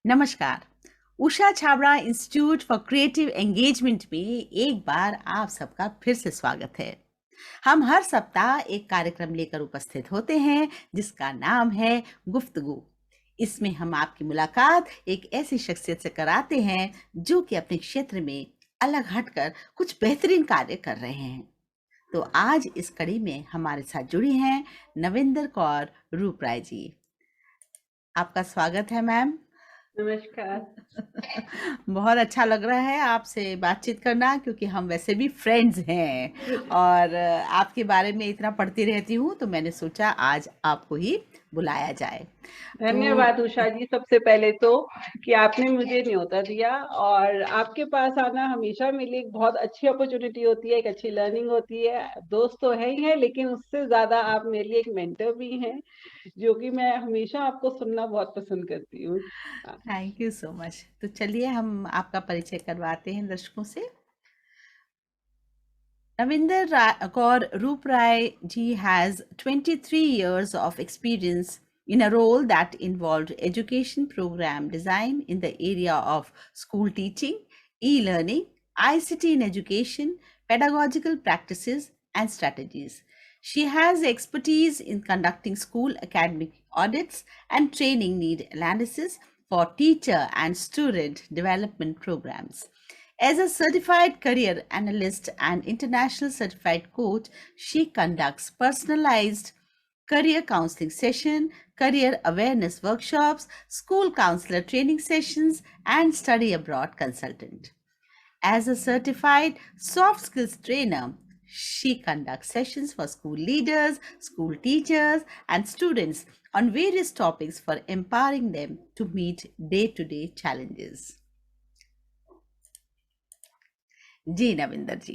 नमस्कार। Usha Chhabra institute for creative engagement में एक बार आप सबका फिर से स्वागत है। हम हर सप्ताह एक कार्यक्रम लेकर उपस्थित होते हैं जिसका नाम है गुफ्तगू। इसमें हम आपकी मुलाकात एक ऐसी शख्सियत से कराते हैं जो कि अपने क्षेत्र में अलग हटकर कुछ बेहतरीन कार्य कर रहे हैं। तो आज इस कड़ी में हमारे साथ जुड़ी हैं नविंदर कौर रूपराय जी। आपका स्वागत है मैम। नमस्कार। बहुत अच्छा लग रहा है आपसे बातचीत करना, क्योंकि हम वैसे भी फ्रेंड्स हैं और आपके बारे में इतना पढ़ती रहती हूँ, तो मैंने सोचा आज आपको ही बुलाया जाए। तो धन्यवाद उषा जी, सबसे पहले तो कि आपने मुझे न्योता दिया, और आपके पास आना हमेशा मेरे लिए एक बहुत अच्छी अपॉर्चुनिटी होती है, एक अच्छी लर्निंग होती है। दोस्त तो है ही है, लेकिन उससे ज़्यादा आप मेरे लिए एक मेंटर भी हैं, जो कि मैं हमेशा आपको सुनना बहुत पसंद करती हूँ। Thank you so much. तो चलिए हम आपका परिचय करवाते हैं दर्शकों से। Kaur Rooprai ji has 23 years of experience in a role that involved education program design in the area of school teaching, e-learning, ICT in education, pedagogical practices, and strategies. She has expertise in conducting school academic audits and training need analysis for teacher and student development programs. As a certified career analyst and international certified coach, she conducts personalized career counseling session, career awareness workshops, school counselor training sessions, and study abroad consultant. As a certified soft skills trainer, she conducts sessions for school leaders, school teachers, and students on various topics for empowering them to meet day to day challenges. जी नविंदर जी,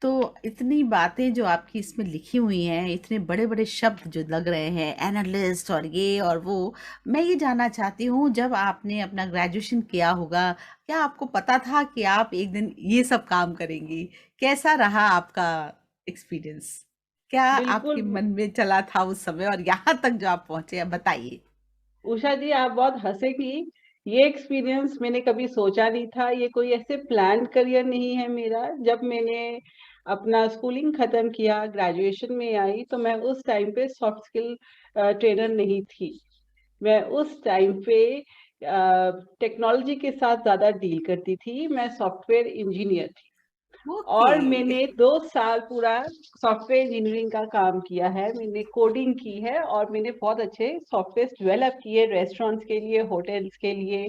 तो इतनी बातें जो आपकी इसमें लिखी हुई हैं, इतने बड़े बड़े शब्द जो लग रहे हैं, एनालिस्ट और ये और वो, मैं ये जानना चाहती हूँ, जब आपने अपना ग्रेजुएशन किया होगा, क्या आपको पता था कि आप एक दिन ये सब काम करेंगी? कैसा रहा आपका एक्सपीरियंस? क्या आपके बिल्कुल मन में चला था उस समय और यहाँ तक जो आप पहुंचे, अब बताइए। उषा जी, आप बहुत हंसेगी। ये एक्सपीरियंस मैंने कभी सोचा नहीं था, ये कोई ऐसे प्लान करियर नहीं है मेरा। जब मैंने अपना स्कूलिंग खत्म किया, ग्रेजुएशन में आई, तो मैं उस टाइम पे सॉफ्ट स्किल ट्रेनर नहीं थी। मैं उस टाइम पे टेक्नोलॉजी के साथ ज़्यादा डील करती थी। मैं सॉफ्टवेयर इंजीनियर थी, ओके। और मैंने 2 साल पूरा सॉफ्टवेयर इंजीनियरिंग का काम किया है। मैंने कोडिंग की है, और मैंने बहुत अच्छे सॉफ्टवेयर डेवलप किए रेस्टोरेंट्स के लिए, होटल्स के लिए,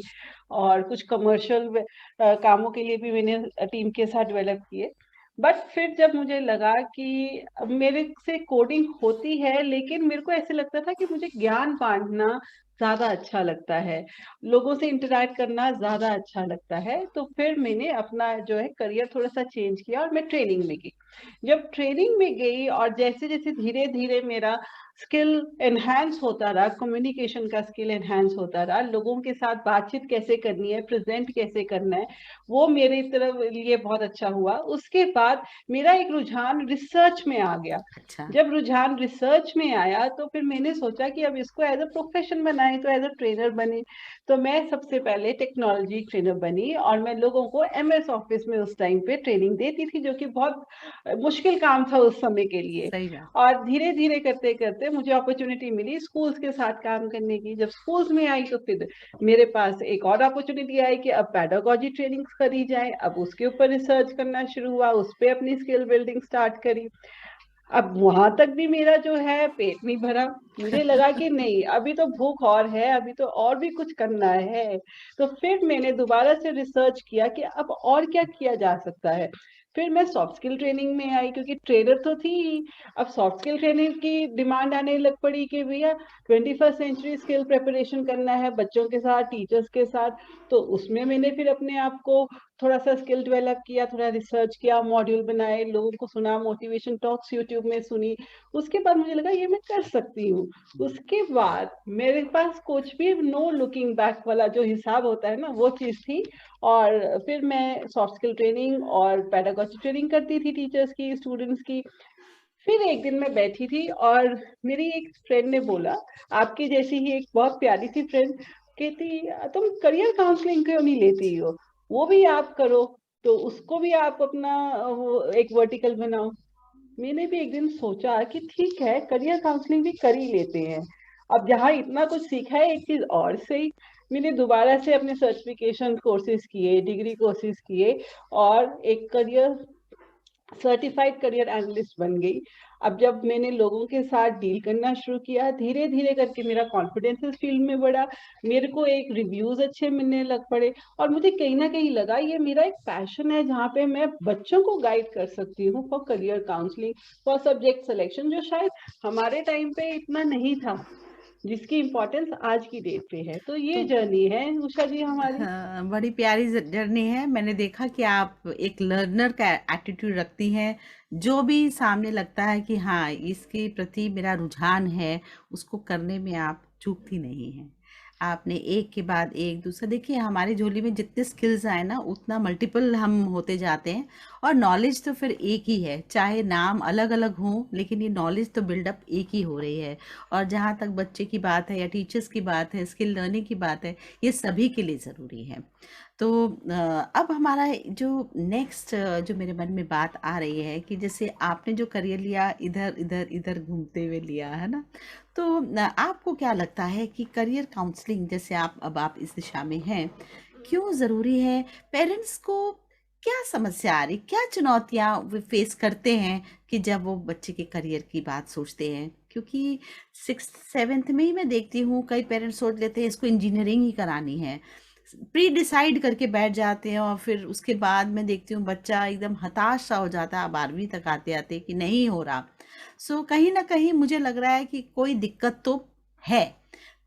और कुछ कमर्शियल कामों के लिए भी मैंने टीम के साथ डेवलप किए। बट फिर जब मुझे लगा कि मेरे से कोडिंग होती है, लेकिन मेरे को ऐसे लगता था कि मुझे ज्ञान बांटना ज़्यादा अच्छा लगता है, लोगों से इंटरैक्ट करना ज़्यादा अच्छा लगता है। तो फिर मैंने अपना जो है करियर थोड़ा-सा चेंज किया, और मैं ट्रेनिंग में गई। जब ट्रेनिंग में गई, और जैसे-जैसे धीरे-धीरे मेरा स्किल एनहांस होता रहा, कम्युनिकेशन का स्किल एनहांस होता रहा, लोगों के साथ बातचीत कैसे करनी है, प्रेज़ेंट कैसे करना है, वो मेरी तरफ लिए बहुत अच्छा हुआ। उसके बाद मेरा एक रुझान रिसर्च में आ गया। अच्छा। जब रुझान रिसर्च में आया, तो फिर मैंने सोचा कि अब इसको एज़ अ प्रोफ़ेशन बनाएँ, तो एज़ अ ट्रेनर बने। तो मैं सबसे पहले टेक्नोलॉजी ट्रेनर बनी, और मैं लोगों को एमएस ऑफिस में उस टाइम पे ट्रेनिंग देती थी, जो कि बहुत मुश्किल काम था उस समय के लिए। सही बात। और धीरे-धीरे करते-करते मुझे अपॉर्च्युनिटी मिली स्कूल्स के साथ काम करने की। जब स्कूल्स में आई, तो फिर मेरे पास एक और अपॉर्च्युनिटी आई कि अब पेडागोजी ट्रेनिंग्स करी जाए। अब उसके ऊपर रिसर्च करना शुरू हुआ, उस पे अपनी स्किल बिल्डिंग स्टार्ट करी। अब वहाँ तक भी मेरा जो है पेट नहीं भरा। मुझे लगा कि नहीं, अभी तो भूख और है, अभी तो और भी कुछ करना है। तो फिर मैंने दोबारा से रिसर्च किया कि अब और क्या किया जा सकता है। फिर मैं सॉफ्ट स्किल ट्रेनिंग में आई, क्योंकि ट्रेनर तो थी ही। अब सॉफ्ट स्किल ट्रेनिंग की डिमांड आने लग पड़ी कि भैया 21st सेंचुरी स्किल प्रिपरेशन करना है बच्चों के साथ, टीचर्स के साथ। तो उसमें मैंने फिर अपने आप को थोड़ा-सा स्किल डेवलप किया, थोड़ा रिसर्च किया, मॉड्यूल बनाए, लोगों को सुना, मोटिवेशन टॉक्स यूट्यूब में सुनी। उसके बाद मुझे लगा ये मैं कर सकती हूँ। उसके बाद मेरे पास कुछ भी नो लुकिंग बैक वाला जो हिसाब होता है ना, वो चीज़ थी। और फिर मैं सॉफ्ट स्किल ट्रेनिंग और पेडागोजी ट्रेनिंग करती थी टीचर्स की, स्टूडेंट्स की। फिर एक दिन मैं बैठी थी, और मेरी एक फ्रेंड ने बोला, आपकी जैसी ही एक बहुत प्यारी सी फ्रेंड, कहती तुम करियर काउंसलिंग क्यों नहीं लेती हो, वो भी आप करो, तो उसको भी आप अपना वो एक वर्टिकल बनाओ। मैंने भी एक दिन सोचा कि ठीक है, करियर काउंसलिंग भी कर ही लेते हैं। अब जहाँ इतना कुछ सीखा है, एक चीज और सही, मैंने दोबारा से अपने सर्टिफिकेशन कोर्सेज किए, डिग्री कोर्सेज किए, और एक करियर सर्टिफाइड करियर एनालिस्ट बन गई। अब जब मैंने लोगों के साथ डील करना शुरू किया, धीरे धीरे करके मेरा कॉन्फिडेंस इस फील्ड में बढ़ा, मेरे को एक रिव्यूज अच्छे मिलने लग पड़े, और मुझे कहीं ना कहीं लगा ये मेरा एक पैशन है जहाँ पे मैं बच्चों को गाइड कर सकती हूँ for career counselling, for subject selection, जो शायद हमारे टाइम पे इतना नहीं था, जिसकी इम्पोर्टेंस आज की डेट पे है। तो ये तो जर्नी है उषा जी हमारी। हाँ, बड़ी प्यारी जर्नी है। मैंने देखा कि आप एक लर्नर का एटीट्यूड रखती हैं। जो भी सामने लगता है कि हाँ, इसके प्रति मेरा रुझान है, उसको करने में आप चूकती नहीं हैं। आपने एक के बाद एक दूसरा, देखिए हमारी झोली में जितने स्किल्स आए ना, उतना मल्टीपल हम होते जाते हैं। और नॉलेज तो फिर एक ही है, चाहे नाम अलग अलग हों, लेकिन ये नॉलेज तो बिल्डअप एक ही हो रही है। और जहाँ तक बच्चे की बात है या टीचर्स की बात है, स्किल लर्निंग की बात है, ये सभी के लिए ज़रूरी है। तो अब हमारा जो नेक्स्ट जो मेरे मन में बात आ रही है कि जैसे आपने जो करियर लिया, इधर इधर इधर घूमते हुए लिया है ना, तो आपको क्या लगता है कि करियर काउंसलिंग, जैसे आप इस दिशा में हैं, क्यों ज़रूरी है? पेरेंट्स को क्या समस्या आ रही, क्या चुनौतियाँ वो फेस करते हैं कि जब वो बच्चे के करियर की बात सोचते हैं? क्योंकि सिक्स सेवेंथ में ही मैं देखती हूँ कई पेरेंट्स सोच लेते हैं इसको इंजीनियरिंग ही करानी है, प्री डिसाइड करके बैठ जाते हैं, और फिर उसके बाद मैं देखती हूँ बच्चा एकदम हताश सा हो जाता है 12वीं तक आते आते कि नहीं हो रहा। सो कहीं ना कहीं मुझे लग रहा है कि कोई दिक्कत तो है।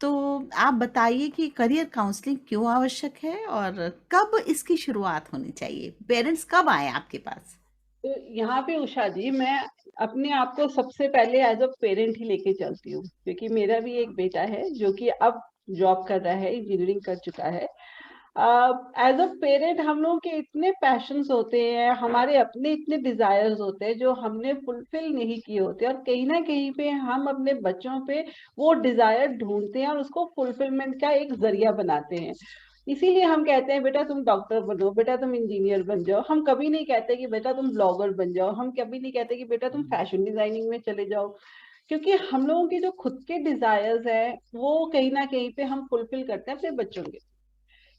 तो आप बताइए कि करियर काउंसलिंग क्यों आवश्यक है और कब इसकी शुरुआत होनी चाहिए? पेरेंट्स कब आए आपके पास? तो यहाँ पे उषा जी, मैं अपने आप को सबसे पहले एज अ पेरेंट ही लेके चलती हूँ, क्योंकि मेरा भी एक बेटा है जो कि अब जॉब कर रहा है, इंजीनियरिंग कर चुका है। एज अ पेरेंट हम लोगों के इतने पैशंस होते हैं, हमारे अपने इतने डिजायर्स होते हैं जो हमने फुलफिल नहीं किए होते, और कहीं ना कहीं पे हम अपने बच्चों पे वो डिजायर ढूंढते हैं और उसको फुलफिलमेंट का एक जरिया बनाते हैं। इसीलिए हम कहते हैं बेटा तुम डॉक्टर बनो, बेटा तुम इंजीनियर बन जाओ। हम कभी नहीं कहते कि बेटा तुम ब्लॉगर बन जाओ, हम कभी नहीं कहते कि बेटा तुम फैशन डिजाइनिंग में चले जाओ, क्योंकि हम लोगों के जो खुद के डिजायर्स हैं वो कहीं ना कहीं पे हम फुलफिल करते हैं अपने बच्चों के।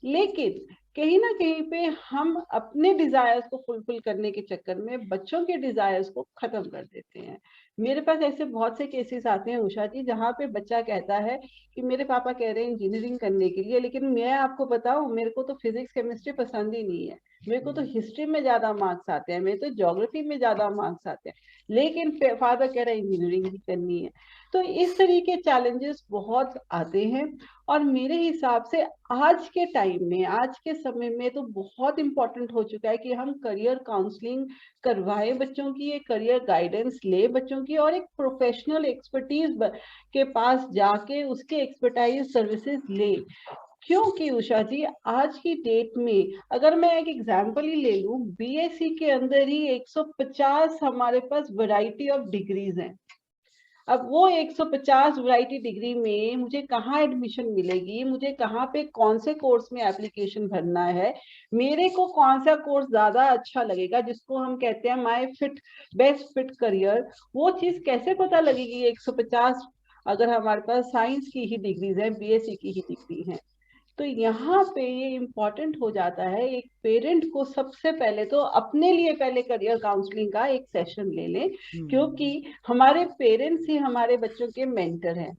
लेकिन कहीं ना कहीं पे हम अपने डिजायर्स को फुलफिल करने के चक्कर में बच्चों के डिजायर्स को खत्म कर देते हैं। मेरे पास ऐसे बहुत से केसेस आते हैं उषा जी, जहाँ पे बच्चा कहता है कि मेरे पापा कह रहे हैं इंजीनियरिंग करने के लिए, लेकिन मैं आपको बताऊं मेरे को तो फिजिक्स केमिस्ट्री पसंद ही नहीं है, मेरे को तो हिस्ट्री में ज्यादा मार्क्स आते हैं, मेरे तो ज्योग्राफी में ज्यादा मार्क्स आते हैं, लेकिन फादर कह रहे हैं इंजीनियरिंग ही करनी है। तो इस तरीके चैलेंजेस बहुत आते हैं। और मेरे हिसाब से आज के टाइम में, आज के समय में तो बहुत इंपॉर्टेंट हो चुका है कि हम करियर काउंसलिंग करवाएं बच्चों की, एक करियर गाइडेंस ले बच्चों की, और एक प्रोफेशनल एक्सपर्टीज के पास जाके उसके एक्सपर्टाइज सर्विसेज ले। क्योंकि उषा जी आज की डेट में अगर मैं एक एग्जांपल ही ले लूं, बीएससी के अंदर ही 150 हमारे पास वैरायटी ऑफ डिग्रीज हैं। अब वो 150 वैरायटी डिग्री में मुझे कहाँ एडमिशन मिलेगी, मुझे कहाँ पे कौन से कोर्स में एप्लीकेशन भरना है, मेरे को कौन सा कोर्स ज्यादा अच्छा लगेगा, जिसको हम कहते हैं my fit best fit career, वो चीज कैसे पता लगेगी? 150 अगर हमारे पास साइंस की ही डिग्रीज है, बीएससी की ही डिग्री है। तो यहाँ पे ये इम्पोर्टेंट हो जाता है, एक पेरेंट को सबसे पहले तो अपने लिए पहले करियर काउंसलिंग का एक सेशन ले लें, क्योंकि हम्म। हमारे पेरेंट्स ही हमारे बच्चों के मेंटर हैं।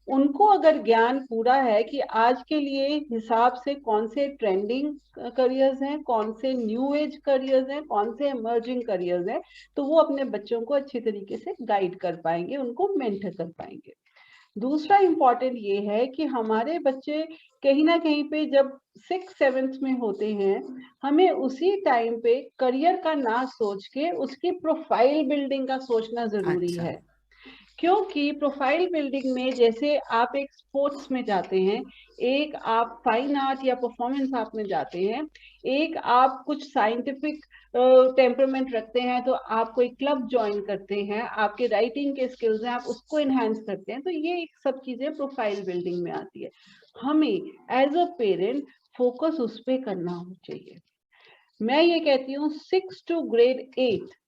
उनको अगर ज्ञान पूरा है कि आज के लिए हिसाब से कौन से ट्रेंडिंग करियर्स हैं, कौन से न्यू एज करियर्स हैं, कौन से इमर्जिंग करियर्स हैं, तो वो अपने बच्चों को अच्छी तरीके से गाइड कर पाएंगे, उनको मेंटर कर पाएंगे। दूसरा इम्पॉर्टेंट ये है कि हमारे बच्चे कहीं ना कहीं पे जब 6th 7th में होते हैं, हमें उसी टाइम पे करियर का ना सोच के उसकी प्रोफाइल बिल्डिंग का सोचना जरूरी अच्छा। है। क्योंकि प्रोफाइल बिल्डिंग में जैसे आप एक स्पोर्ट्स में जाते हैं, एक आप फाइन आर्ट या परफॉर्मेंस आर्ट में जाते हैं, एक आप कुछ साइंटिफिक टेम्परमेंट रखते हैं तो आप कोई क्लब ज्वाइन करते हैं, आपके राइटिंग के स्किल्स हैं आप उसको एनहांस करते हैं, तो ये सब चीजें प्रोफाइल बिल्डिंग में आती है। हमें एज अ पेरेंट फोकस उस पर करना चाहिए। मैं ये कहती हूँ 6 to grade 8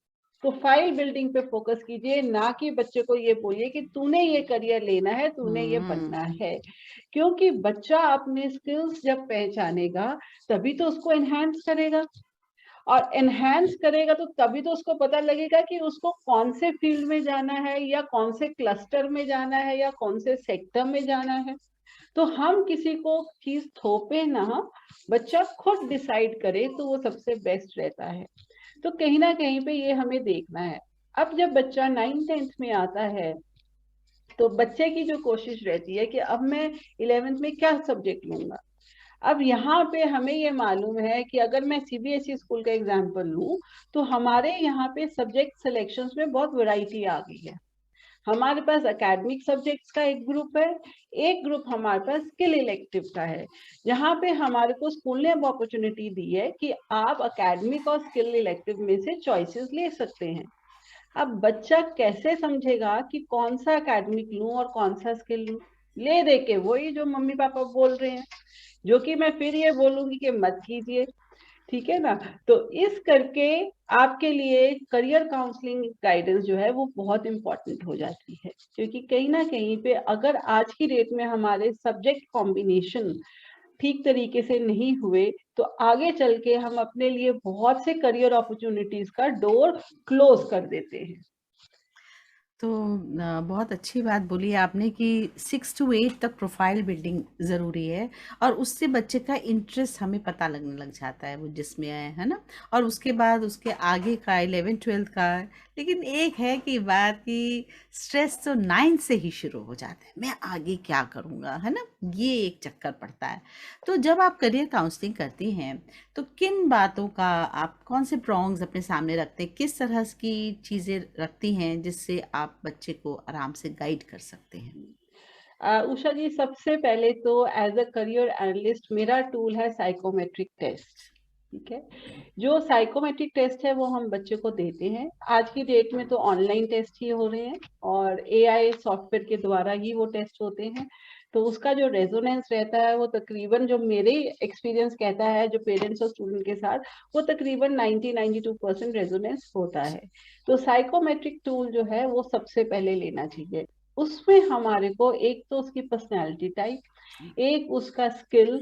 प्रोफाइल बिल्डिंग पे फोकस कीजिए, ना कि बच्चे को ये बोलिए कि तूने ये करियर लेना है, तूने ये बनना हम्म। है। क्योंकि बच्चा अपने स्किल्स जब पहचानेगा तभी तो उसको एनहांस करेगा, और एनहांस करेगा तो तभी तो उसको पता लगेगा कि उसको कौन से फील्ड में जाना है, या कौन से क्लस्टर में जाना है, या कौन से सेक्टर में जाना है। तो हम किसी को चीज थोपे ना, बच्चा खुद डिसाइड करे तो वो सबसे बेस्ट रहता है। तो कहीं ना कहीं पे ये हमें देखना है। अब जब बच्चा 9th 10th में आता है तो बच्चे की जो कोशिश रहती है कि अब मैं 11th में क्या सब्जेक्ट लूंगा। अब यहाँ पे हमें ये मालूम है कि अगर मैं सीबीएसई स्कूल का एग्जाम्पल लूं तो हमारे यहाँ पे सब्जेक्ट सिलेक्शंस में बहुत वैरायटी आ गई है। हमारे पास एकेडमिक सब्जेक्ट्स का एक ग्रुप है, एक ग्रुप हमारे पास स्किल इलेक्टिव का है, जहाँ पे हमारे को स्कूल ने अब अपॉर्चुनिटी दी है कि आप एकेडमिक और स्किल इलेक्टिव में से चॉइसेस ले सकते हैं। अब बच्चा कैसे समझेगा कि कौन सा एकेडमिक लूं और कौन सा स्किल लूं? ले दे के वही जो मम्मी पापा बोल रहे हैं, जो कि मैं फिर ये बोलूंगी कि मत कीजिए, ठीक है ना। तो इस करके आपके लिए करियर काउंसलिंग गाइडेंस जो है वो बहुत इंपॉर्टेंट हो जाती है, क्योंकि कहीं ना कहीं पे अगर आज की डेट में हमारे सब्जेक्ट कॉम्बिनेशन ठीक तरीके से नहीं हुए तो आगे चल के हम अपने लिए बहुत से करियर अपॉर्चुनिटीज का डोर क्लोज कर देते हैं। तो बहुत अच्छी बात बोली आपने कि 6 to 8 तक प्रोफाइल बिल्डिंग ज़रूरी है, और उससे बच्चे का इंटरेस्ट हमें पता लगने लग जाता है वो जिसमें है ना। और उसके बाद उसके आगे का 11th 12th का। लेकिन एक है कि बात की स्ट्रेस तो 9 से ही शुरू हो जाता है, मैं आगे क्या करूँगा, है ना, ये एक चक्कर पड़ता है। तो जब आप करियर काउंसलिंग करती हैं तो किन बातों का आप कौन से प्रॉन्ग्स अपने सामने रखते हैं, किस तरह की चीज़ें रखती हैं जिससे आप बच्चे को आराम से गाइड कर सकते हैं? उषा जी, सबसे पहले तो एज अ करियर एनालिस्ट मेरा टूल है साइकोमेट्रिक टेस्ट। ठीक है, जो साइकोमेट्रिक टेस्ट है वो हम बच्चे को देते हैं। आज की डेट में तो ऑनलाइन टेस्ट ही हो रहे हैं और एआई सॉफ्टवेयर के द्वारा ही वो टेस्ट होते हैं। तो उसका जो रेजोनेंस रहता है वो तकरीबन, जो मेरे एक्सपीरियंस कहता है जो पेरेंट्स और स्टूडेंट के साथ, वो तकरीबन 90-92% रेजोनेंस होता है। तो साइकोमेट्रिक टूल जो है वो सबसे पहले लेना चाहिए। उसमें हमारे को एक तो उसकी पर्सनैलिटी टाइप, एक उसका स्किल,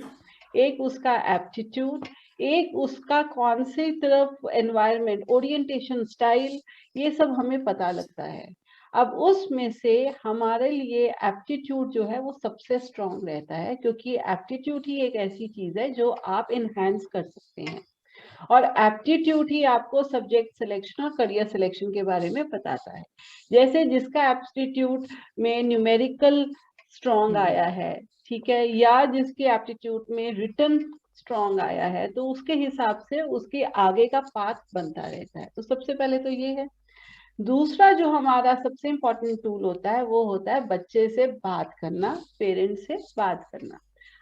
एक उसका एप्टीट्यूड, एक उसका कौन सी तरफ एनवायरनमेंट, ओरिएंटेशन स्टाइल, ये सब हमें पता लगता है। अब उसमें से हमारे लिए एप्टीट्यूड जो है वो सबसे स्ट्रांग रहता है, क्योंकि एप्टीट्यूड ही एक ऐसी चीज है जो आप इनहेंस कर सकते हैं, और एप्टीट्यूड ही आपको सब्जेक्ट सिलेक्शन और करियर सिलेक्शन के बारे में बताता है। जैसे जिसका एप्टीट्यूड में न्यूमेरिकल स्ट्रांग आया है, ठीक है, या जिसके एप्टीट्यूड में रिटन स्ट्रांग आया है, तो उसके हिसाब से उसके आगे का पाथ बनता रहता है। तो सबसे पहले तो ये है। दूसरा जो हमारा सबसे इम्पोर्टेंट टूल होता है वो होता है बच्चे से बात करना, पेरेंट्स से बात करना।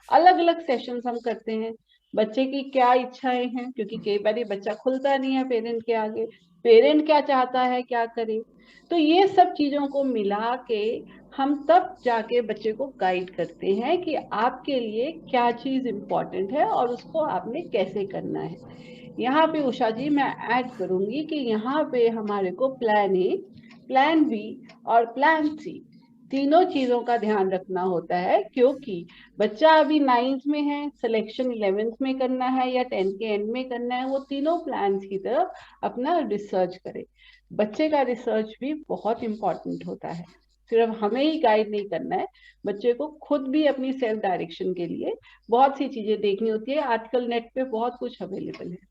अलग अलग सेशंस हम करते हैं, बच्चे की क्या इच्छाएं हैं, क्योंकि कई बार ये बच्चा खुलता नहीं है पेरेंट के आगे, पेरेंट क्या चाहता है क्या करे। तो ये सब चीजों को मिला के हम तब जाके बच्चे को गाइड करते हैं कि आपके लिए क्या चीज इम्पोर्टेंट है और उसको आपने कैसे करना है। यहाँ पे उषा जी मैं ऐड करूंगी कि यहाँ पे हमारे को प्लान ए, प्लान बी और प्लान सी, तीनों चीजों का ध्यान रखना होता है। क्योंकि बच्चा अभी 9th में है, सिलेक्शन 11th में करना है या 10th के एंड में करना है, वो तीनों प्लान की तरफ अपना रिसर्च करे। बच्चे का रिसर्च भी बहुत इंपॉर्टेंट होता है, सिर्फ हमें ही गाइड नहीं करना है, बच्चे को खुद भी अपनी सेल्फ डायरेक्शन के लिए बहुत सी चीजें देखनी होती है। आजकल नेट पे बहुत कुछ अवेलेबल है।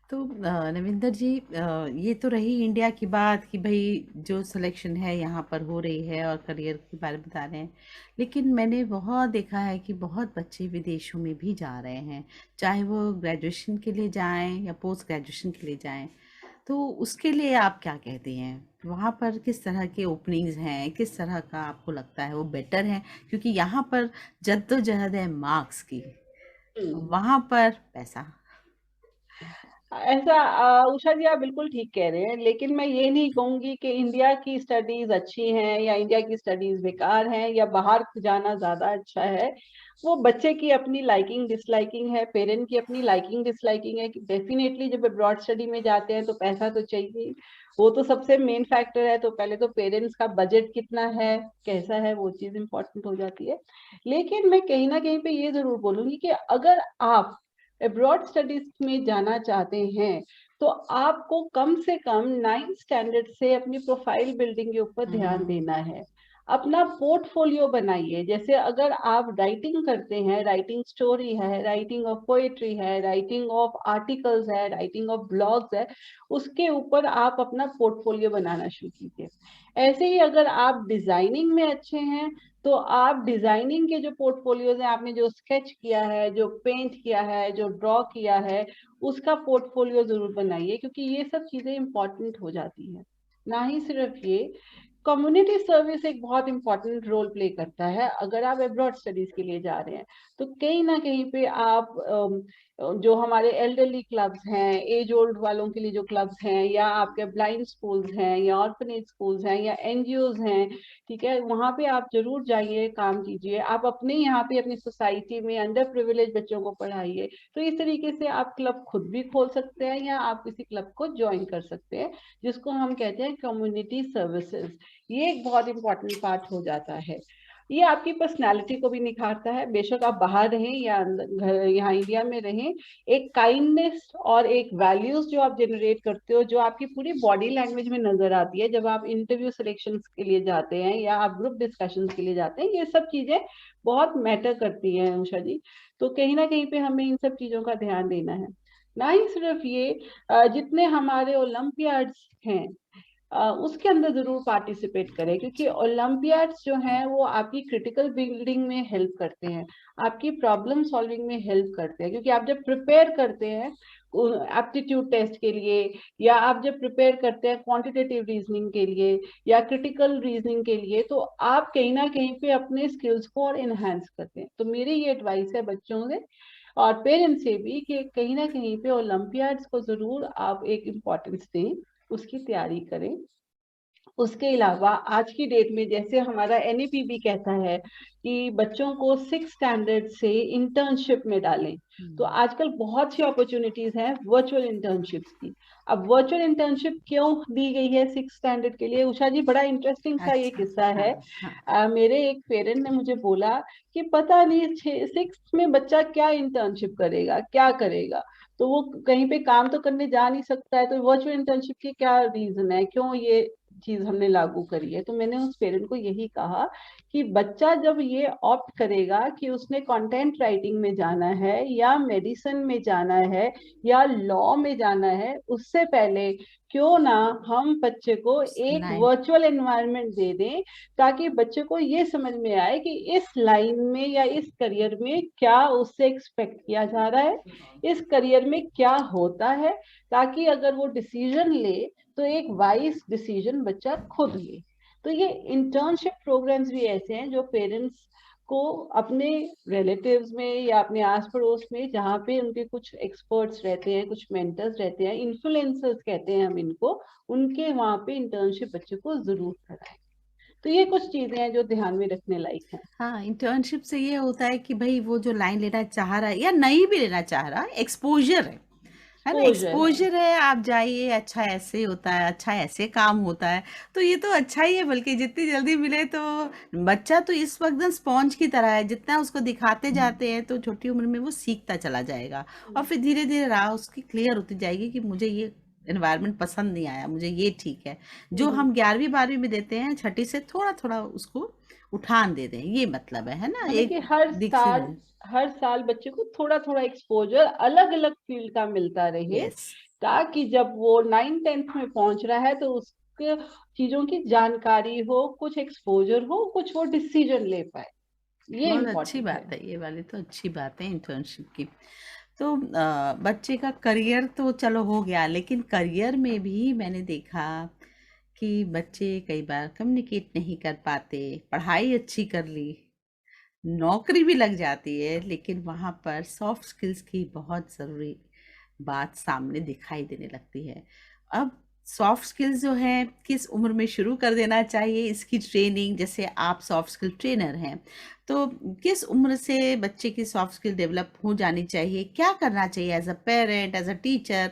तो नविंदर जी, ये तो रही इंडिया की बात कि भाई जो सिलेक्शन है यहाँ पर हो रही है और करियर के बारे में बता रहे हैं। लेकिन मैंने बहुत देखा है कि बहुत बच्चे विदेशों में भी जा रहे हैं, चाहे वो ग्रेजुएशन के लिए जाएं या पोस्ट ग्रेजुएशन के लिए जाएं। तो उसके लिए आप क्या कहती हैं? वहाँ पर किस तरह के ओपनिंग्स हैं? किस तरह का आपको लगता है वो बेटर है? क्योंकि यहाँ पर जद्दोजहद है मार्क्स की, हम्म। वहाँ पर पैसा। ऐसा उषा जी, आप बिल्कुल ठीक कह रहे हैं, लेकिन मैं ये नहीं कहूंगी कि इंडिया की स्टडीज अच्छी हैं या इंडिया की स्टडीज बेकार हैं या बाहर जाना ज्यादा अच्छा है। वो बच्चे की अपनी लाइकिंग डिसलाइकिंग है, पेरेंट की अपनी लाइकिंग डिसलाइकिंग है कि डेफिनेटली जब अब्रॉड स्टडी में जाते हैं तो पैसा तो चाहिए। वो तो सबसे मेन फैक्टर है। तो पहले तो पेरेंट्स का बजट कितना है, कैसा है, वो चीज इंपॉर्टेंट हो जाती है। लेकिन मैं कहीं ना कहीं पे ये जरूर बोलूंगी कि अगर आप अब्रॉड स्टडीज में जाना चाहते हैं तो आपको कम से कम 9th स्टैंडर्ड से अपनी प्रोफाइल बिल्डिंग के ऊपर ध्यान हम्म। देना है। अपना पोर्टफोलियो बनाइए। जैसे अगर आप राइटिंग करते हैं, राइटिंग स्टोरी है, राइटिंग ऑफ पोएट्री है, राइटिंग ऑफ आर्टिकल्स है, राइटिंग ऑफ ब्लॉग्स है, उसके ऊपर आप अपना पोर्टफोलियो बनाना शुरू कीजिए। ऐसे ही अगर आप डिजाइनिंग में अच्छे हैं तो आप डिजाइनिंग के जो पोर्टफोलियोज हैं, आपने जो स्केच किया है, जो पेंट किया है, जो ड्रॉ किया है, उसका पोर्टफोलियो जरूर बनाइए, क्योंकि ये सब चीजें इंपॉर्टेंट हो जाती हैं। ना ही सिर्फ ये, कम्युनिटी सर्विस एक बहुत इंपॉर्टेंट रोल प्ले करता है। अगर आप अब्रॉड स्टडीज के लिए जा रहे हैं तो कहीं ना कहीं पे आप जो हमारे एल्डरली क्लब्स हैं, एज ओल्ड वालों के लिए जो क्लब्स हैं, या आपके ब्लाइंड स्कूल्स हैं, या ऑर्फनेज स्कूल्स हैं, या एनजीओज हैं, ठीक है, वहां पे आप जरूर जाइए, काम कीजिए। आप अपने यहाँ पे अपनी सोसाइटी में अंडर प्रिविलेज बच्चों को पढ़ाइए। तो इस तरीके से आप क्लब खुद भी खोल सकते हैं या आप किसी क्लब को ज्वाइन कर सकते हैं, जिसको हम कहते हैं कम्युनिटी सर्विसेज। ये एक बहुत इंपॉर्टेंट पार्ट हो जाता है। ये आपकी पर्सनालिटी को भी निखारता है। बेशक आप बाहर रहें या घर यहाँ इंडिया में रहें, एक काइंडनेस और एक वैल्यूज जो आप जनरेट करते हो, जो आपकी पूरी बॉडी लैंग्वेज में नजर आती है जब आप इंटरव्यू सिलेक्शन के लिए जाते हैं या आप ग्रुप डिस्कशन के लिए जाते हैं, ये सब चीजें बहुत मैटर करती हैं उषा जी। तो कहीं ना कहीं पे हमें इन सब चीजों का ध्यान देना है। ना ही सिर्फ ये, जितने हमारे ओलंपियाड्स हैं उसके अंदर जरूर पार्टिसिपेट करें, क्योंकि ओलंपियाड्स जो हैं वो आपकी क्रिटिकल बिल्डिंग में हेल्प करते हैं, आपकी प्रॉब्लम सॉल्विंग में हेल्प करते हैं। क्योंकि आप जब प्रिपेयर करते हैं एप्टीट्यूड टेस्ट के लिए, या आप जब प्रिपेयर करते हैं क्वांटिटेटिव रीजनिंग के लिए या क्रिटिकल रीजनिंग के लिए, तो आप कहीं ना कहीं पे अपने स्किल्स को और इनहेंस करते हैं। तो मेरी ये एडवाइस है बच्चों से और पेरेंट्स से भी कि कहीं ना कहीं पे ओलंपियाड्स को जरूर आप एक इम्पोर्टेंस दें, उसकी तैयारी करें। उसके अलावा आज की डेट में जैसे हमारा एनईपी भी कहता है कि बच्चों को 6th स्टैंडर्ड से इंटर्नशिप में डालें। तो आजकल बहुत सी अपॉर्चुनिटीज हैं वर्चुअल इंटर्नशिप्स की। अब वर्चुअल इंटर्नशिप क्यों दी गई है 6th स्टैंडर्ड के लिए, उषा जी, बड़ा इंटरेस्टिंग सा ये अच्छा। किस्सा हाँ। है। हाँ। मेरे एक पेरेंट ने मुझे बोला कि पता नहीं 6th में बच्चा क्या इंटर्नशिप करेगा, क्या करेगा, तो वो कहीं पे काम तो करने जा नहीं सकता है, तो वर्चुअल इंटर्नशिप की क्या रीजन है, क्यों ये चीज हमने लागू करी है। तो मैंने उस पेरेंट को यही कहा कि बच्चा जब ये ऑप्ट करेगा कि उसने कंटेंट राइटिंग में जाना है या मेडिसिन में जाना है या लॉ में जाना है, उससे पहले क्यों ना हम बच्चे को एक नाइन। वर्चुअल एनवायरनमेंट दे दें, ताकि बच्चे को ये समझ में आए कि इस लाइन में या इस करियर में क्या उससे एक्सपेक्ट किया जा रहा है, इस करियर में क्या होता है, ताकि अगर वो डिसीजन ले तो एक वाइज डिसीजन बच्चा खुद ले। तो ये इंटर्नशिप प्रोग्राम्स भी ऐसे हैं जो पेरेंट्स को अपने रिलेटिव्स में या अपने आस पड़ोस में, जहाँ पे उनके कुछ एक्सपर्ट्स रहते हैं, कुछ मेंटर्स रहते हैं, इन्फ्लुएंसर्स कहते हैं हम इनको, उनके वहाँ पे इंटर्नशिप बच्चे को जरूर कराएं। तो ये कुछ चीजें हैं जो ध्यान में रखने लायक हैं। हाँ, इंटर्नशिप से ये होता है कि भाई वो जो लाइन लेना चाह रहा है या नहीं भी लेना चाह रहा, एक्सपोजर है ना, एक्सपोजर है। एक्सपोजर है। आप जाइए, अच्छा ऐसे होता है, अच्छा ऐसे काम होता है, तो ये तो अच्छा ही है। बल्कि जितनी जल्दी मिले तो बच्चा तो इस वक्त ना स्पॉन्ज की तरह है, जितना उसको दिखाते जाते हैं तो छोटी उम्र में वो सीखता चला जाएगा, और फिर धीरे धीरे राह उसकी क्लियर होती जाएगी कि मुझे ये एनवायरनमेंट पसंद नहीं आया, मुझे ये ठीक है। जो हम 11वीं 12वीं में देते हैं, छठी से थोड़ा थोड़ा उसको उठान दे दें, ये मतलब है ना, यानी एक कि दिख से। हर साल बच्चे को थोड़ा थोड़ा एक्सपोजर अलग अलग फील्ड का मिलता रहे, यस। ताकि जब वो 9th 10th में पहुंच रहा है तो उसके चीजों की जानकारी हो, कुछ एक्सपोजर हो, कुछ वो डिसीजन ले पाए। ये बहुत अच्छी इम्पोर्टेंट है। बात है, ये वाली तो अच्छी बात है इंटर्नशिप की। तो बच्चे का करियर तो चलो हो गया, लेकिन करियर में भी मैंने देखा कि बच्चे कई बार कम्युनिकेट नहीं कर पाते। पढ़ाई अच्छी कर ली, नौकरी भी लग जाती है, लेकिन वहाँ पर सॉफ्ट स्किल्स की बहुत ज़रूरी बात सामने दिखाई देने लगती है। अब सॉफ्ट स्किल्स जो हैं किस उम्र में शुरू कर देना चाहिए इसकी ट्रेनिंग? जैसे आप सॉफ्ट स्किल ट्रेनर हैं, तो किस उम्र से बच्चे की सॉफ्ट स्किल डेवलप हो जानी चाहिए? क्या करना चाहिए as a parent, as a teacher,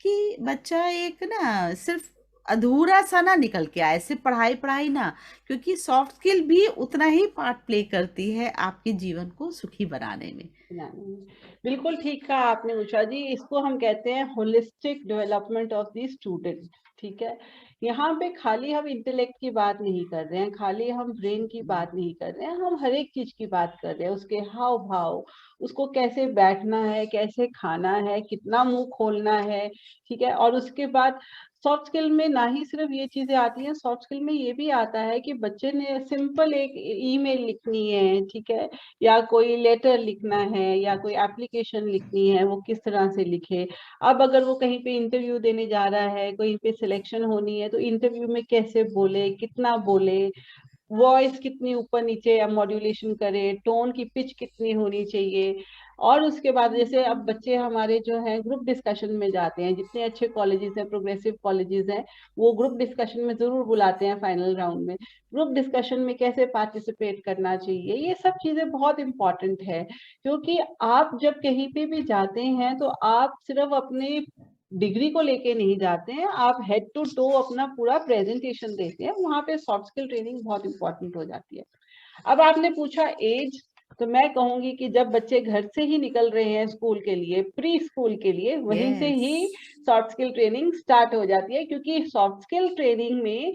कि बच्चा एक ना सिर्फ अधूरा सा ना निकल के आए, सिर्फ पढ़ाई पढ़ाई ना, क्योंकि सॉफ्ट स्किल भी उतना ही पार्ट प्ले करती है आपके जीवन को सुखी बनाने में। नहीं, बिल्कुल ठीक कहा आपने उषा जी। इसको हम कहते हैं holistic development of the student. ठीक है, यहाँ पे खाली हम इंटेलेक्ट की बात नहीं कर रहे हैं, खाली हम ब्रेन की बात नहीं कर रहे हैं, हम हर एक चीज की बात कर रहे हैं। उसके हाव भाव, उसको कैसे बैठना है, कैसे खाना है, कितना मुंह खोलना है। ठीक है, और उसके बाद सॉफ्ट स्किल में ना ही सिर्फ ये चीजें आती हैं, सॉफ्ट स्किल में ये भी आता है कि बच्चे ने सिंपल एक ईमेल लिखनी है, ठीक है, या कोई लेटर लिखना है, या कोई एप्लीकेशन लिखनी है, वो किस तरह से लिखे। अब अगर वो कहीं पे इंटरव्यू देने जा रहा है, कहीं पे सिलेक्शन होनी है, तो इंटरव्यू में कैसे बोले, कितना बोले, वॉइस कितनी ऊपर नीचे या मॉड्यूलेशन करे, टोन की पिच कितनी होनी चाहिए। और उसके बाद जैसे अब बच्चे हमारे जो हैं ग्रुप डिस्कशन में जाते हैं, जितने अच्छे कॉलेजेस हैं, प्रोग्रेसिव कॉलेजेस हैं, वो ग्रुप डिस्कशन में जरूर बुलाते हैं फाइनल राउंड में। ग्रुप डिस्कशन में कैसे पार्टिसिपेट करना चाहिए, ये सब चीजें बहुत इंपॉर्टेंट है। क्योंकि आप जब कहीं पे भी जाते हैं तो आप सिर्फ अपने डिग्री को लेके नहीं जाते हैं, आप हेड टू टो अपना पूरा प्रेजेंटेशन देते हैं। वहां पे सॉफ्ट स्किल ट्रेनिंग बहुत इंपॉर्टेंट हो जाती है। अब आपने पूछा एज, तो मैं कहूंगी कि जब बच्चे घर से ही निकल रहे हैं स्कूल के लिए, प्री स्कूल के लिए, वहीं से यस। ही सॉफ्ट स्किल ट्रेनिंग स्टार्ट हो जाती है। क्योंकि सॉफ्ट स्किल ट्रेनिंग में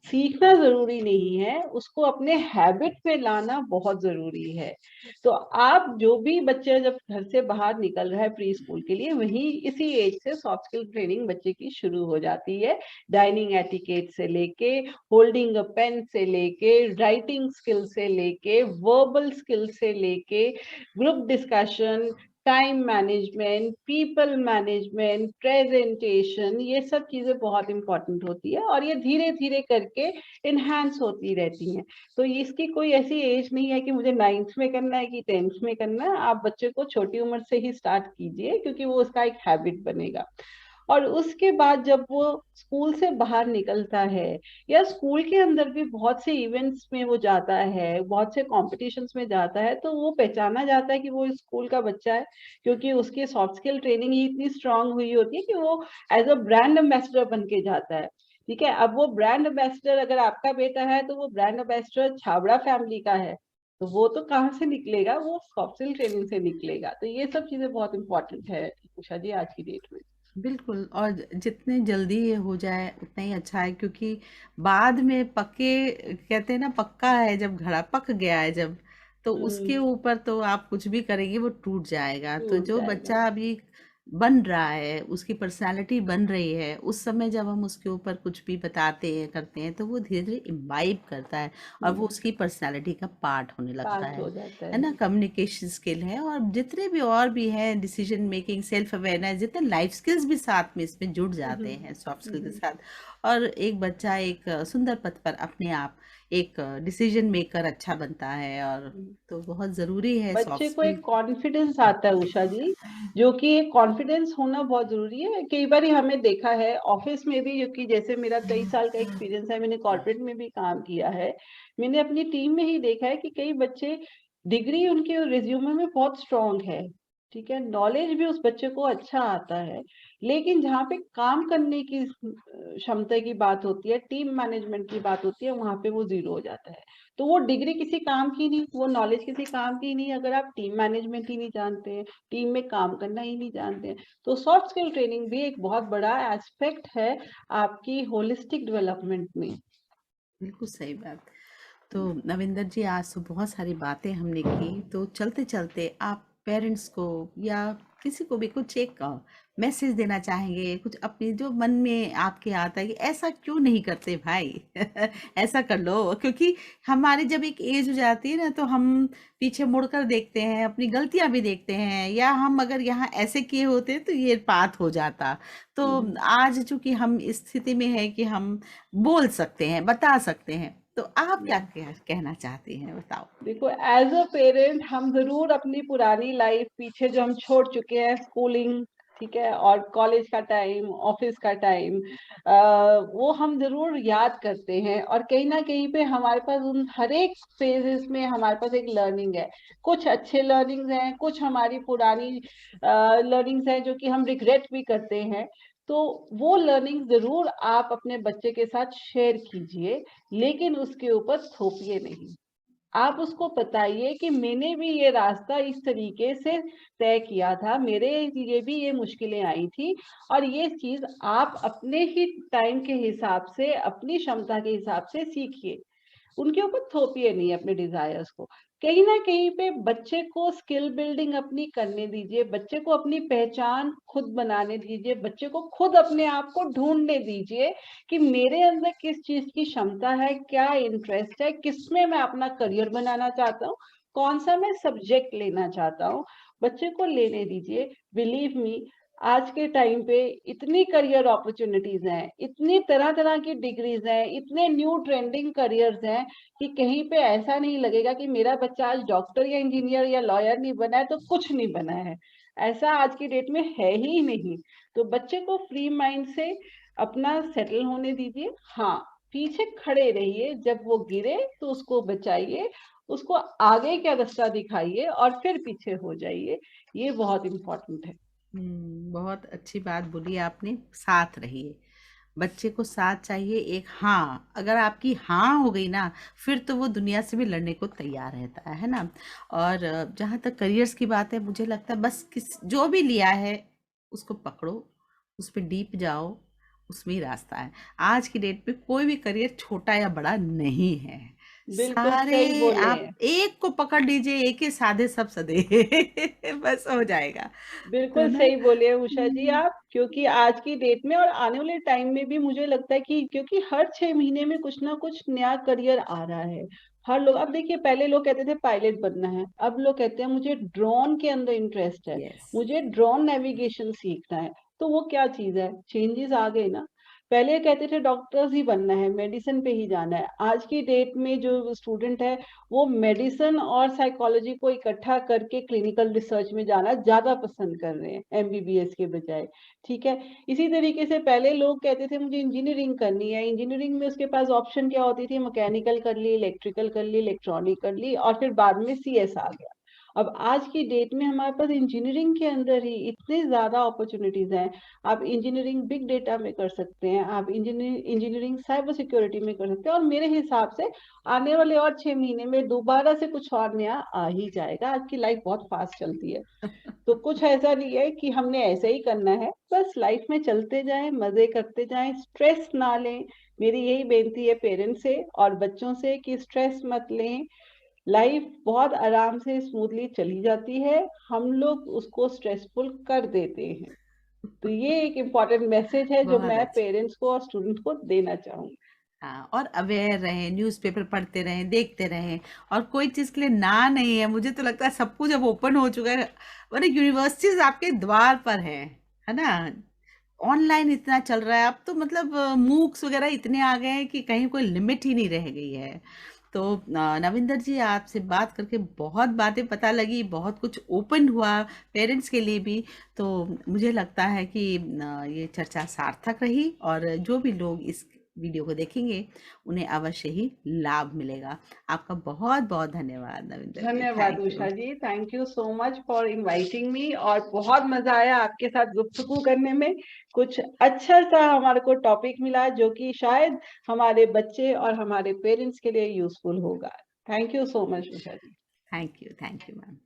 सीखना जरूरी नहीं है, उसको अपने हैबिट पे लाना बहुत जरूरी है। तो आप जो भी बच्चे जब घर से बाहर निकल रहा है प्री स्कूल के लिए, वहीं इसी एज से सॉफ्ट स्किल ट्रेनिंग बच्चे की शुरू हो जाती है। डाइनिंग एटिकेट से लेके, होल्डिंग अ पेन से लेके, राइटिंग स्किल से लेके, वर्बल स्किल से लेके, group discussion, time management, people management, presentation, ये सब चीजें बहुत इंपॉर्टेंट होती है, और ये धीरे धीरे करके इनहेंस होती रहती हैं। तो इसकी कोई ऐसी एज नहीं है कि मुझे 9th में करना है कि 10th में करना है। आप बच्चे को छोटी उम्र से ही स्टार्ट कीजिए, क्योंकि वो उसका एक हैबिट बनेगा। और उसके बाद जब वो स्कूल से बाहर निकलता है, या स्कूल के अंदर भी बहुत से इवेंट्स में वो जाता है, बहुत से कॉम्पिटिशन्स में जाता है, तो वो पहचाना जाता है कि वो इस स्कूल का बच्चा है। क्योंकि उसकी सॉफ्ट स्किल ट्रेनिंग ही इतनी स्ट्रांग हुई होती है कि वो एज अ ब्रांड एम्बेसडर बन के जाता है। ठीक है, अब वो ब्रांड एम्बेसडर अगर आपका बेटा है, तो वो ब्रांड एम्बेसडर छाबड़ा फैमिली का है, तो वो तो कहाँ से निकलेगा, वो सॉफ्ट स्किल ट्रेनिंग से निकलेगा। तो ये सब चीजें बहुत इंपॉर्टेंट है उषा जी आज की डेट में। बिल्कुल, और जितने जल्दी ये हो जाए उतना ही अच्छा है, क्योंकि बाद में पक्के कहते हैं ना, पक्का है जब घड़ा पक गया है जब, तो उसके ऊपर तो आप कुछ भी करेंगे वो टूट जाएगा। तो टूट जो जाएगा। बच्चा अभी बन रहा है, उसकी पर्सनालिटी बन रही है, उस समय जब हम उसके ऊपर कुछ भी बताते हैं करते हैं, तो वो धीरे धीरे इम्बाइब करता है, और वो उसकी पर्सनालिटी का पार्ट होने लगता पार्ट हो जाता है ना। है। कम्युनिकेशन स्किल है, और जितने भी और भी हैं, डिसीजन मेकिंग, सेल्फ अवेयरनेस, जितने लाइफ स्किल्स भी साथ में इसमें जुड़ जाते हैं सॉफ्ट स्किल के हम्म। साथ। और एक बच्चा एक सुंदर पथ पर अपने आप एक डिसीजन मेकर अच्छा बनता है, और तो बहुत ज़रूरी है सॉफ्ट बच्चे को एक स्किल। कॉन्फिडेंस आता है उषा जी, जो कि एक कॉन्फिडेंस होना बहुत जरूरी है। कई बार हमें देखा है ऑफिस में भी, क्योंकि जैसे मेरा कई साल का एक्सपीरियंस है, मैंने कॉर्पोरेट में भी काम किया है, मैंने अपनी टीम में ही देखा है कि कई बच्चे, डिग्री उनके रिज्यूमे में बहुत स्ट्रांग है, ठीक है, नॉलेज भी उस बच्चे को अच्छा आता है, लेकिन जहाँ पे काम करने की क्षमता की बात होती है, टीम मैनेजमेंट की बात होती है, वहां पे वो जीरो हो जाता है। तो वो डिग्री किसी काम की नहीं, वो नॉलेज किसी काम की नहीं, अगर आप टीम मैनेजमेंट ही नहीं जानते हैं, टीम में काम करना ही नहीं जानते हैं। तो सॉफ्ट स्किल ट्रेनिंग भी एक बहुत बड़ा एस्पेक्ट है आपकी होलिस्टिक डेवलपमेंट में। बिल्कुल सही बात। तो नविंदर जी, आज तो बहुत सारी बातें हमने की, तो चलते चलते आप पेरेंट्स को या किसी को भी कुछ एक मैसेज देना चाहेंगे, कुछ अपनी जो मन में आपके आता है कि ऐसा क्यों नहीं करते भाई? ऐसा कर लो, क्योंकि हमारी जब एक एज हो जाती है ना, तो हम पीछे मुड़कर देखते हैं, अपनी गलतियाँ भी देखते हैं, या हम अगर यहाँ ऐसे किए होते तो ये बात हो जाता। तो आज चूँकि हम इस स्थिति में हैं कि हम बोल सकते हैं, बता सकते हैं, तो आप क्या कहना चाहती हैं, बताओ? देखो, एज अ पेरेंट हम जरूर अपनी पुरानी लाइफ पीछे जो हम छोड़ चुके हैं, स्कूलिंग, ठीक है, और कॉलेज का टाइम, ऑफिस का टाइम, वो हम जरूर याद करते हैं, और कहीं ना कहीं पे हमारे पास उन हर एक फेजेस में हमारे पास एक लर्निंग है। कुछ अच्छे लर्निंग्स हैं, कुछ हमारी पुरानी लर्निंग्स हैं जो कि हम रिग्रेट भी करते हैं। तो वो लर्निंग जरूर आप अपने बच्चे के साथ शेयर कीजिए, लेकिन उसके ऊपर थोपिए नहीं। आप उसको बताइए कि मैंने भी ये रास्ता इस तरीके से तय किया था, मेरे लिए भी ये मुश्किलें आई थी, और ये चीज आप अपने ही टाइम के हिसाब से, अपनी क्षमता के हिसाब से सीखिए। उनके ऊपर थोपिए नहीं अपने डिजायर्स को। कहीं ना कहीं पे बच्चे को स्किल बिल्डिंग अपनी करने दीजिए, बच्चे को अपनी पहचान खुद बनाने दीजिए, बच्चे को खुद अपने आप को ढूंढने दीजिए कि मेरे अंदर किस चीज की क्षमता है, क्या इंटरेस्ट है, किसमें मैं अपना करियर बनाना चाहता हूँ, कौन सा मैं सब्जेक्ट लेना चाहता हूँ। बच्चे को लेने दीजिए। बिलीव मी, आज के टाइम पे इतनी करियर अपॉर्चुनिटीज हैं, इतनी तरह तरह की डिग्रीज हैं, इतने न्यू ट्रेंडिंग करियर्स हैं कि कहीं पे ऐसा नहीं लगेगा कि मेरा बच्चा आज डॉक्टर या इंजीनियर या लॉयर नहीं बना है तो कुछ नहीं बना है। ऐसा आज की डेट में है ही नहीं। तो बच्चे को फ्री माइंड से अपना सेटल होने दीजिए। हाँ, पीछे खड़े रहिए, जब वो गिरे तो उसको बचाइए, उसको आगे का रास्ता दिखाइए और फिर पीछे हो जाइए। ये बहुत इंपॉर्टेंट है। बहुत अच्छी बात बोली आपने, साथ रहिए। बच्चे को साथ चाहिए, एक हाँ, अगर आपकी हाँ हो गई ना, फिर तो वो दुनिया से भी लड़ने को तैयार रहता है ना? और जहाँ तक करियर्स की बात है, मुझे लगता है बस जो भी लिया है उसको पकड़ो, उस पे डीप जाओ, उसमें ही रास्ता है। आज की डेट में कोई भी करियर छोटा या बड़ा नहीं है। बिल्कुल सही सारे बोले आप हैं। एक को पकड़ लीजिए, एक ही साधे सब सधे। बस हो जाएगा, तो बिल्कुल ना। सही बोले हैं उषा जी आप, क्योंकि आज की डेट में और आने वाले टाइम में भी मुझे लगता है कि क्योंकि हर 6 महीने में कुछ ना कुछ नया करियर आ रहा है। हर लोग, अब देखिए, पहले लोग कहते थे पायलट बनना है, अब लोग कहते हैं मुझे ड्रोन के अंदर इंटरेस्ट है, यस। मुझे ड्रोन नेविगेशन सीखना है। तो वो क्या चीज है, चेंजेस आ गए ना। पहले कहते थे डॉक्टर्स ही बनना है, मेडिसिन पे ही जाना है। आज की डेट में जो स्टूडेंट है वो मेडिसिन और साइकोलॉजी को इकट्ठा करके क्लिनिकल रिसर्च में जाना ज्यादा पसंद कर रहे हैं, एमबीबीएस के बजाय। ठीक है। इसी तरीके से पहले लोग कहते थे मुझे इंजीनियरिंग करनी है, इंजीनियरिंग में उसके पास ऑप्शन क्या होती थी, मैकेनिकल कर ली, इलेक्ट्रिकल कर ली, इलेक्ट्रॉनिक कर ली, और फिर बाद में सीएस आ गया। अब आज की डेट में हमारे पास इंजीनियरिंग के अंदर ही इतनी ज्यादा अपॉर्चुनिटीज हैं। आप इंजीनियरिंग बिग डेटा में कर सकते हैं, आप इंजीनियरिंग साइबर सिक्योरिटी में कर सकते हैं, और मेरे हिसाब से आने वाले और 6 महीने में दोबारा से कुछ और नया आ ही जाएगा। आज की लाइफ बहुत फास्ट चलती है। तो कुछ ऐसा नहीं है कि हमने ऐसे ही करना है, बस लाइफ में चलते जाएं, मजे करते जाएं, स्ट्रेस ना लें। मेरी यही बेनती है पेरेंट्स से और बच्चों से कि स्ट्रेस मत लें। लाइफ बहुत आराम से स्मूथली चली जाती है, हम लोग उसको स्ट्रेसफुल कर देते हैं। तो ये एक इम्पॉर्टेंट मैसेज है जो बहुत मैं अच्छा। पेरेंट्स को और स्टूडेंट्स को देना चाहूंगी। हाँ, और अवेयर रहें, न्यूज़पेपर पढ़ते रहें, देखते रहें, और कोई चीज़ के लिए ना नहीं है। मुझे तो लगता है सब कुछ अब ओपन हो चुका है, मतलब यूनिवर्सिटीज आपके द्वार पर है ना? ऑनलाइन इतना चल रहा है अब तो, मतलब मूक्स वगैरह इतने आ गए हैं कि कहीं कोई लिमिट ही नहीं रह गई है। तो नविंदर जी, आपसे बात करके बहुत बातें पता लगी, बहुत कुछ ओपन हुआ पेरेंट्स के लिए भी। तो मुझे लगता है कि ये चर्चा सार्थक रही, और जो भी लोग इस वीडियो को देखेंगे उन्हें अवश्य ही लाभ मिलेगा। आपका बहुत बहुत धन्यवाद नविंदर जी, धन्यवाद thank you. Usha ji, thank you so much for inviting me, और बहुत मजा आया आपके साथ गुफ्तगू करने में। कुछ अच्छा सा हमारे को टॉपिक मिला जो कि शायद हमारे बच्चे और हमारे पेरेंट्स के लिए यूजफुल होगा। Thank you so much Usha ji. Thank you ma'am.